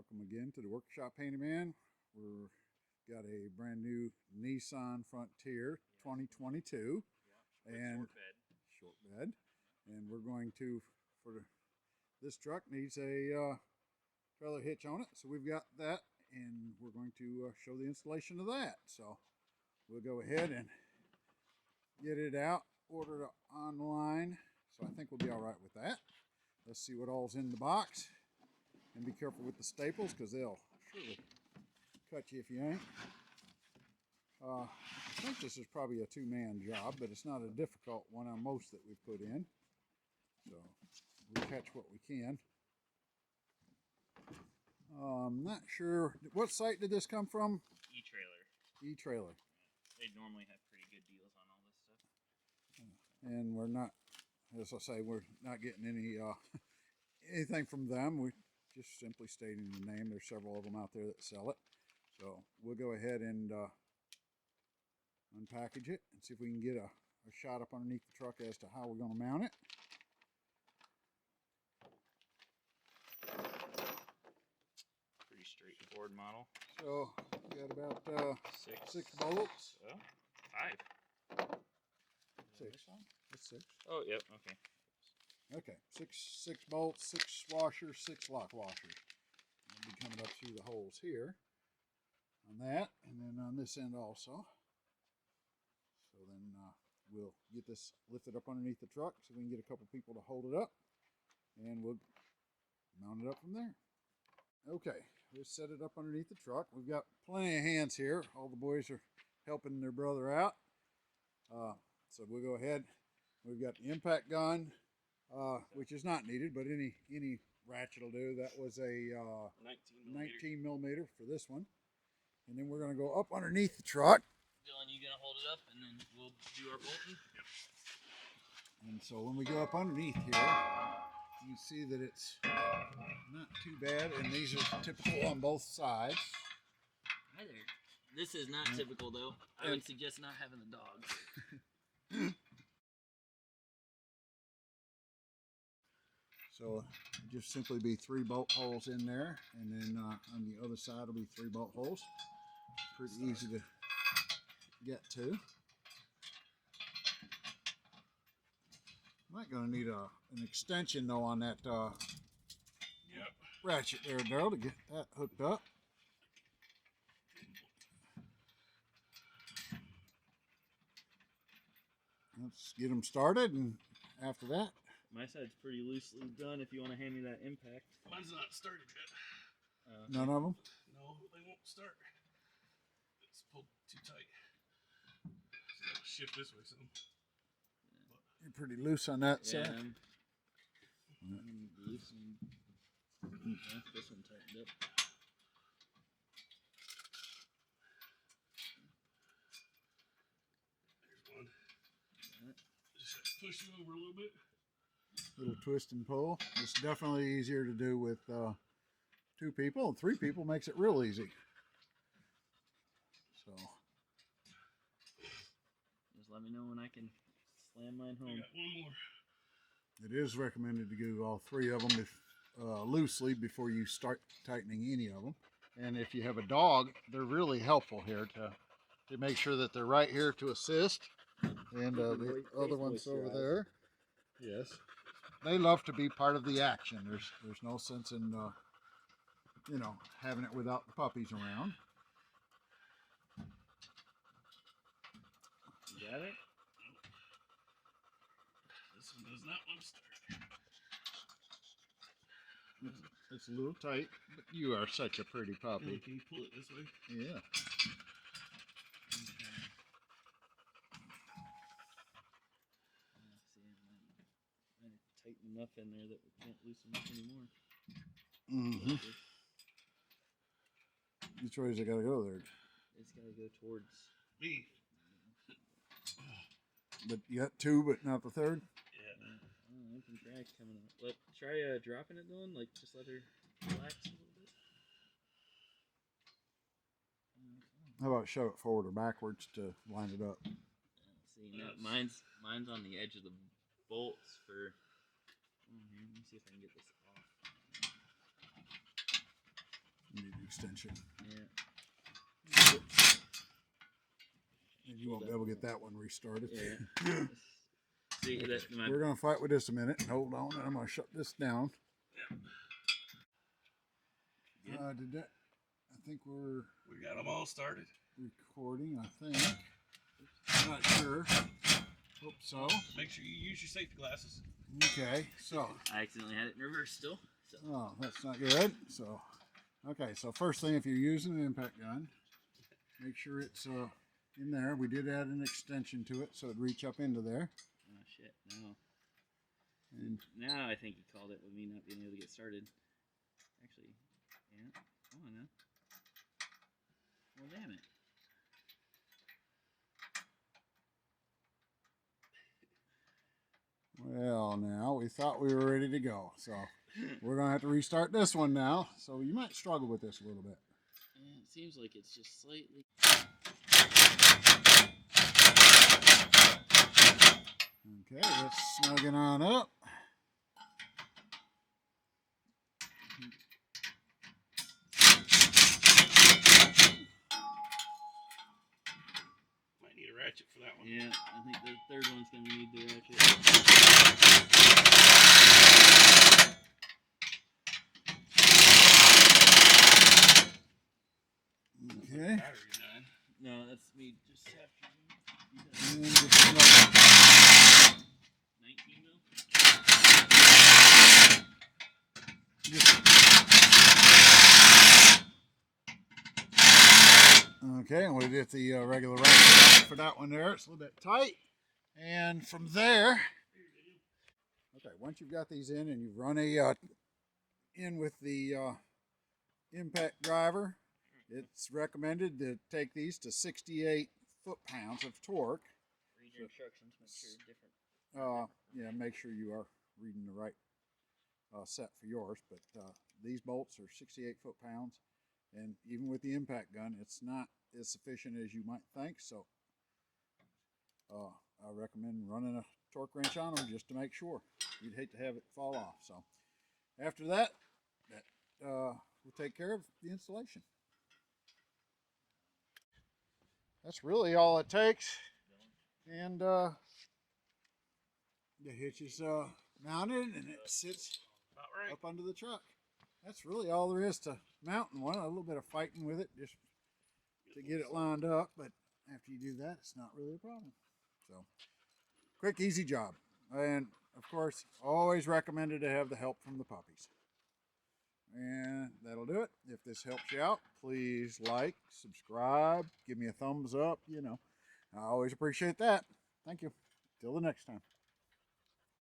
Welcome again to the Workshop Handyman. We've got a brand new Nissan Frontier 2022 and short bed, and we're going to, this truck needs a trailer hitch on it, so we've got that, and we're going to show the installation of that. So we'll go ahead and get it out, order it online, so I think we'll be all right with that. Let's see what all's in the box. And be careful with the staples, because they'll surely cut you if you ain't. I think this is probably a two-man job, but it's not a difficult one on most that we've put in. So we'll catch what we can. I'm not sure. What site did this come from? E-Trailer. E-Trailer. They normally have pretty good deals on all this stuff. And we're not, as I say, we're not getting any anything from them. We just simply stating the name. There's several of them out there that sell it. So we'll go ahead and unpackage it and see if we can get a shot up underneath the truck as to how we're going to mount it. Pretty straightforward model. So we got about six bolts. Oh, 5. Six. That's 6. Oh, yep. Okay. Okay, six bolts, 6 washers, 6 lock washers. We'll be coming up through the holes here on that, and then on this end also. So then we'll get this lifted up underneath the truck so we can get a couple people to hold it up, and we'll mount it up from there. Okay, we'll set it up underneath the truck. We've got plenty of hands here. All the boys are helping their brother out. So we'll go ahead. We've got the impact gun, which is not needed, but any ratchet will do. That was a 19 millimeter for this one. And then we're going to go up underneath the truck. Dylan, you going to hold it up and then we'll do our bolting? Yep. And so when we go up underneath here, you see that it's not too bad. And these are typical on both sides. Hi there. This is not typical though. I would suggest not having the dogs. So just simply be 3 bolt holes in there, and then on the other side will be 3 bolt holes. Pretty easy to get to. Might gonna need an extension though on that ratchet there, Daryl, to get that hooked up. Let's get them started, and after that. My side's pretty loosely done if you want to hand me that impact. Mine's not started yet. None of them? No, they won't start. It's pulled too tight. So I gotta shift this way some. You're pretty loose on that side. I'm loose and this one tightened up. There's one. Just have to push it over a little bit. Little twist and pull. It's definitely easier to do with 2 people, and 3 people makes it real easy. So Just let me know when I can slam mine home. I got one more. it is recommended to do all 3 of them loosely before you start tightening any of them. And if you have a dog, they're really helpful here to make sure that they're right here to assist. And the other one's over there. Yes. They love to be part of the action. There's no sense in you know, having it without the puppies around. You got it? This one does not want to start. It's a little tight, but you are such a pretty puppy. Can you pull it this way? Yeah. Tighten enough in there that we can't loosen up anymore. Mm-hmm. Which way is it gotta go there? It's gotta go towards Me. But you got 2, but not the 3rd? Yeah. I can try coming up. Try dropping it, Dylan. Like just let her relax a little bit. How about shove it forward or backwards to line it up? See, now mine's on the edge of the bolts for. Let me see if I can get this off. extension. Yeah. And you won't be able to get that one restarted. Yeah. See, We're going to fight with this a minute. Hold on, and I'm going to shut this down. Did that? I think We got them all started. Recording, I think. I'm not sure. Hope so. Make sure you use your safety glasses. Okay, so. I accidentally had it in reverse still. So. Oh, that's not good. So, okay, so first thing, if you're using an impact gun, make sure it's in there. We did add an extension to it so it'd reach up into there. Oh shit, no. And now I think he called it with me not being able to get started. Actually, yeah. Come on now. Well, damn it. well, now we thought we were ready to go, so we're gonna have to restart this one now. So you might struggle with this a little bit. Yeah, it seems like it's just slightly. Okay, let's snug it on up. Might need a ratchet for that one. Yeah, I think the third one's gonna need the ratchet. Okay. Battery dying. No, that's me just after And just snug it. 19 mil. Okay, and we did the regular ratchet for that one there. It's a little bit tight. And from there, okay, once you've got these in and you've run a in with the impact driver, it's recommended to take these to 68 foot-pounds of torque. Read your instructions, make sure you're different. Yeah, make sure you are reading the right set for yours. But these bolts are 68 foot-pounds, and even with the impact gun, it's not as sufficient as you might think. So I recommend running a torque wrench on them just to make sure. You'd hate to have it fall off. So after that, we'll take care of the installation. That's really all it takes. And the hitch is mounted and it sits About right. up under the truck. That's really all there is to mounting one. A little bit of fighting with it just to get it lined up, but after you do that, it's not really a problem. So, quick, easy job. And of course, always recommended to have the help from the puppies. And that'll do it. If this helps you out, please like, subscribe, give me a thumbs up. You know, I always appreciate that. Thank you. Till the next time.